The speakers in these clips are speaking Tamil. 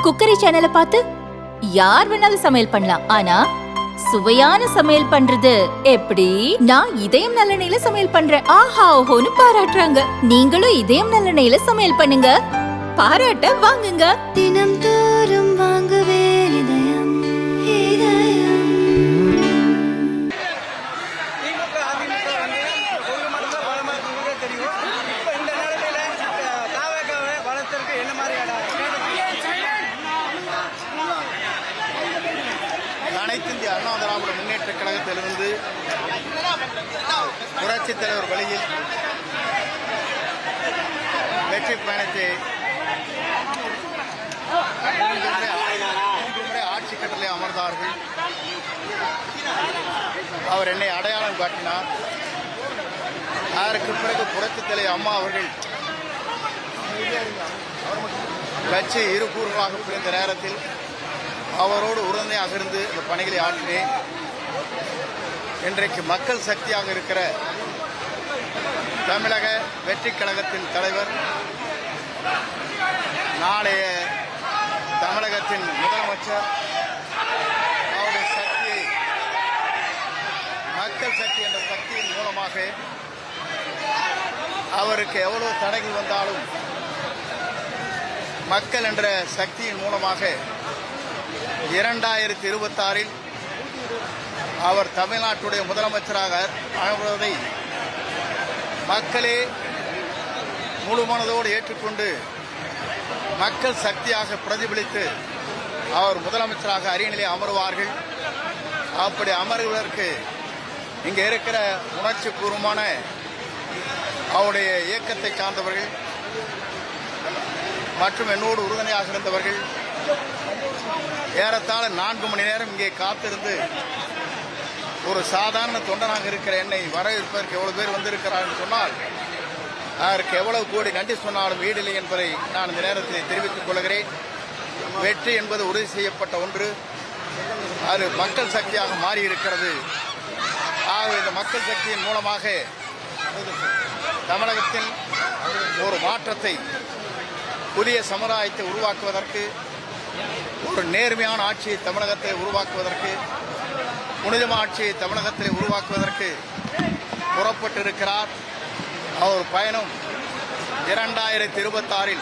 குக்கரி சேனலை பார்த்து யார் வேணாலும் சமையல் பண்ணலாம். ஆனா சுவையான சமையல் பண்றது எப்படி? நான் இதயம் நல்லெண்ணெயில சமையல் பண்றேன். ஆஹா ஓஹோன்னு பாராட்டுறாங்க. நீங்களும் இதயம் நல்லெண்ணெயில சமையல் பண்ணுங்க, பாராட்ட வாங்குங்க. தினம் தோறும் வாங்குவே இதயம் இதயம். அனைத்து இந்திய அண்ணா திராவிட முன்னேற்ற கழகத்திலிருந்து புரட்சித் தலைவர் வழியில் வெற்றி பயணத்தை முறை ஆட்சி கட்டளை அமர்ந்தார்கள். அவர் என்னை அடையாளம் காட்டினார். அதற்கு பிறகு புரட்சித் தலைவர் அம்மா அவர்கள் கட்சி இரு கூறுகளாக பிரிந்த நேரத்தில் அவரோடு உறுதுணையாக இருந்து இந்த பணிகளை ஆற்றினேன். இன்றைக்கு மக்கள் சக்தியாக இருக்கிற தமிழக வெற்றி கழகத்தின் தலைவர், நாளைய தமிழகத்தின் முதலமைச்சர், அவருடைய சக்தியை மக்கள் சக்தி என்ற சக்தியின் மூலமாக அவருக்கு எவ்வளவு தடைகள் வந்தாலும் மக்கள் என்ற சக்தியின் மூலமாக 2026 அவர் தமிழ்நாட்டுடைய முதலமைச்சராக ஆகுவதை மக்களே முழு மனதோடு ஏற்றுக்கொண்டு மக்கள் சக்தியாக பிரதிபலித்து அவர் முதலமைச்சராக அரியணையிலே அமருவார்கள். அப்படி அமர்வதற்கு இங்கே இருக்கிற உணர்ச்சி பூர்வமான அவருடைய இயக்கத்தை சார்ந்தவர்கள் மற்றும் என்னோடு உறுதுணையாக இருந்தவர்கள் ஏறத்தாழ 4 மணி நேரம் இங்கே காத்திருந்து ஒரு சாதாரண தொண்டனாக இருக்கிற என்னை வரவேற்பதற்கு எவ்வளவு பேர் வந்திருக்கிறார்கள் சொன்னால் அதற்கு எவ்வளவு கோடி நன்றி சொன்னாலும் ஈடில்லை என்பதை நான் இந்த நேரத்தில் தெரிவித்துக் கொள்கிறேன். வெற்றி என்பது உறுதி செய்யப்பட்ட ஒன்று, அது மக்கள் சக்தியாக மாறியிருக்கிறது. ஆகவே இந்த மக்கள் சக்தியின் மூலமாக தமிழகத்தில் ஒரு மாற்றத்தை, புதிய சமுதாயத்தை உருவாக்குவதற்கு, ஒரு நேர்மையான ஆட்சியை தமிழகத்தை உருவாக்குவதற்கு, புனிதமான ஆட்சியை தமிழகத்தை உருவாக்குவதற்கு புறப்பட்டிருக்கிறார். அவர் பயணம் 2026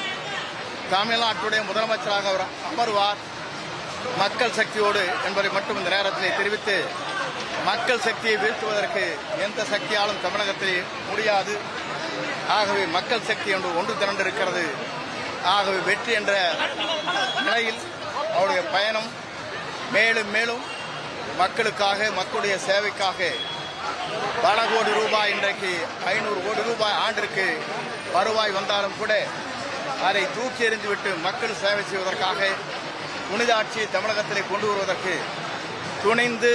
தமிழ்நாட்டுடைய முதலமைச்சராக அவர் அமர்வார் மக்கள் சக்தியோடு என்பதை மட்டும் இந்த நேரத்தில் தெரிவித்து, மக்கள் சக்தியை வீழ்த்துவதற்கு எந்த சக்தியாலும் தமிழகத்தில் முடியாது. ஆகவே மக்கள் சக்தி என்று ஒன்று திரண்டிருக்கிறது. ஆகவே வெற்றி என்ற நிலையில் அவருடைய பயணம் மேலும் மேலும் மக்களுக்காக, மக்களுடைய சேவைக்காக பல கோடி ரூபாய், இன்றைக்கு 500 கோடி ரூபாய் ஆண்டிற்கு வருவாய் வந்தாலும் கூட அதை தூக்கி எறிந்துவிட்டு மக்கள் சேவை செய்வதற்காக புனித ஆட்சியை தமிழகத்திலே கொண்டு வருவதற்கு துணிந்து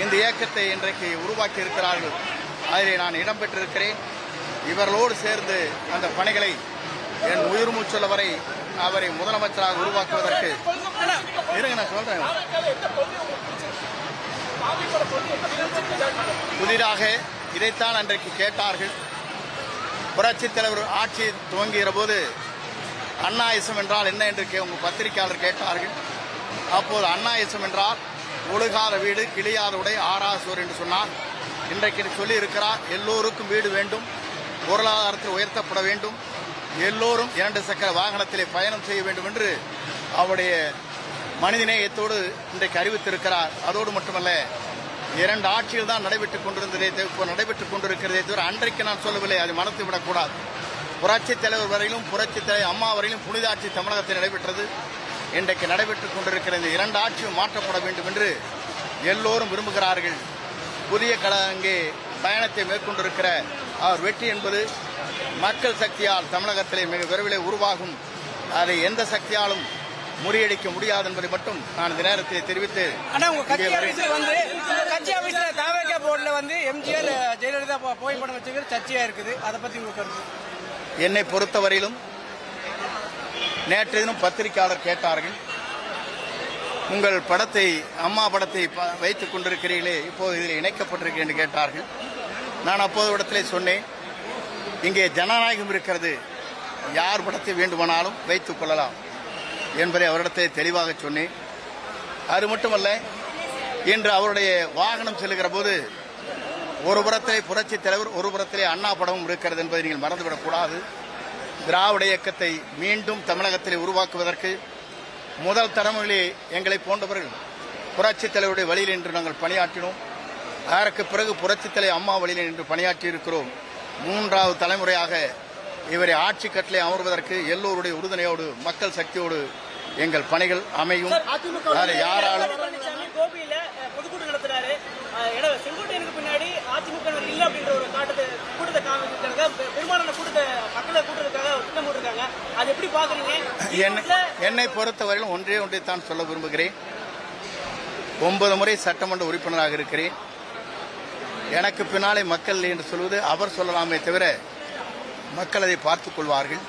இந்த இயக்கத்தை இன்றைக்கு உருவாக்கி இருக்கிறார்கள். அதிலே நான் இடம்பெற்றிருக்கிறேன். இவர்களோடு சேர்ந்து அந்த பணிகளை என் உயிர் மூச்சுள்ள வரை அவரை முதலமைச்சராக உருவாக்குவதற்கு இருங்க நான் சொல்றேன். புதிதாக இதைத்தான் அன்றைக்கு கேட்டார்கள். புரட்சித் தலைவர் ஆட்சி துவங்குகிற போது அண்ணாயிசம் என்றால் என்ன என்று உங்கள் பத்திரிகையாளர் கேட்டார்கள். அப்போது அண்ணாயிசம் என்றால் ஒழுகாத வீடு, கிளியாத உடை, ஆராசோர் என்று சொன்னார். இன்றைக்கு சொல்லி இருக்கிறார், எல்லோருக்கும் வீடு வேண்டும், பொருளாதாரத்தில் உயர்த்தப்பட வேண்டும், எல்லோரும் 2 சக்கர வாகனத்திலே பயணம் செய்ய வேண்டும் என்று அவருடைய மனிதநேயத்தோடு இன்றைக்கு அறிவித்திருக்கிறார். அதோடு மட்டுமல்ல, 2 ஆட்சிகள் தான் நடைபெற்றுக் கொண்டிருக்கிறதே தவிர அன்றைக்கு நான் சொல்லவில்லை, அது மனத்தை விடக்கூடாது. புரட்சித் தலைவர் வரையிலும், புரட்சித் தலைவர் அம்மா வரையிலும் புனித ஆட்சி தமிழகத்தில் நடைபெற்றது. இன்றைக்கு நடைபெற்றுக் கொண்டிருக்கிற இந்த 2 ஆட்சியும் மாற்றப்பட வேண்டும் என்று எல்லோரும் விரும்புகிறார்கள். புதிய அங்கே பயணத்தை மேற்கொண்டிருக்கிற அவர் வெற்றி என்பது மக்கள் சக்தியால் தமிழகத்திலே மிக விரைவில் உருவாகும். அதை எந்த சக்தியாலும் முறியடிக்க முடியாது என்பதை மட்டும் நான் இந்த நேரத்தில் தெரிவித்து, எம்ஜிஆர் ஜெயலலிதா புகைப்படம் வச்சுக்கிறது சர்ச்சையா இருக்குது. அதை பத்தி உங்க கருத்து? என்னை பொறுத்தவரையிலும் நேற்று தினம் பத்திரிகையாளர் கேட்டார்கள், உங்கள் படத்தை, அம்மா படத்தை வைத்துக் கொண்டிருக்கிறீர்களே, இப்போது இதில் இணைக்கப்பட்டிருக்கிறேன் என்று கேட்டார்கள். நான் அப்போது இடத்திலே சொன்னேன், இங்கே ஜனநாயகம் இருக்கிறது, யார் படத்தை வேண்டுமானாலும் வைத்துக் கொள்ளலாம். என்பதை அவரிடத்தை தெளிவாக சொன்னேன். அது மட்டுமல்ல, இன்று அவருடைய வாகனம் செல்லுகிற போது ஒரு புறத்திலே புரட்சி தலைவர், ஒரு புறத்திலே அண்ணா படமும் இருக்கிறது என்பதை நீங்கள் மறந்துவிடக்கூடாது. திராவிட இயக்கத்தை மீண்டும் தமிழகத்திலே உருவாக்குவதற்கு முதல் தலைமுறையிலே எங்களை போன்றவர்கள் புரட்சி தலைவருடைய வழியில் என்று நாங்கள் பணியாற்றினோம். அதற்கு பிறகு புரட்சி தலைவர் அம்மா வழியில் என்று பணியாற்றி இருக்கிறோம். மூன்றாவது தலைமுறையாக இவரை ஆட்சி கட்டிலே அமர்வதற்கு எல்லோருடைய உறுதுணையோடு, மக்கள் சக்தியோடு எங்கள் பணிகள் அமையும். யாராலும் கோபியில பொதுக்கூட்டம் நடத்துறாரு. செங்கோட்டையனுக்கு பின்னாடி அதிமுக இல்ல அப்படின்ற ஒரு கூட்டத்தை காமிக்கிறதுக்காக, பெரும்பாலான கூட்டத்தை மக்களை கூட்டுறதுக்காக திட்டம் போட்டிருக்காங்க. அது எப்படி பாக்குறீங்க? என்னை பொறுத்தவரையிலும் ஒன்றைத்தான் சொல்ல விரும்புகிறேன். 9 முறை சட்டமன்ற உறுப்பினராக இருக்கிறேன். எனக்கு பின்னாலே மக்கள் என்று சொல்வது அவர் சொல்லலாமே தவிர மக்கள் அதை பார்த்துக் கொள்வார்கள்.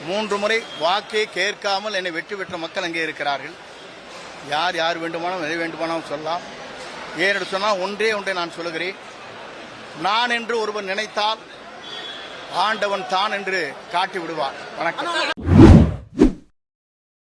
3 முறை வாக்கே கேட்காமல் என்னை வெற்றி பெற்ற மக்கள் அங்கே இருக்கிறார்கள். யார் வேண்டுமானாலும் எதை வேண்டுமானாலும் சொல்லலாம். ஏனென்று சொன்னால் ஒன்றே நான் சொல்லுகிறேன். நான் என்று ஒருவன் நினைத்தால் ஆண்டவன் தான் என்று காட்டி விடுவார். வணக்கம்.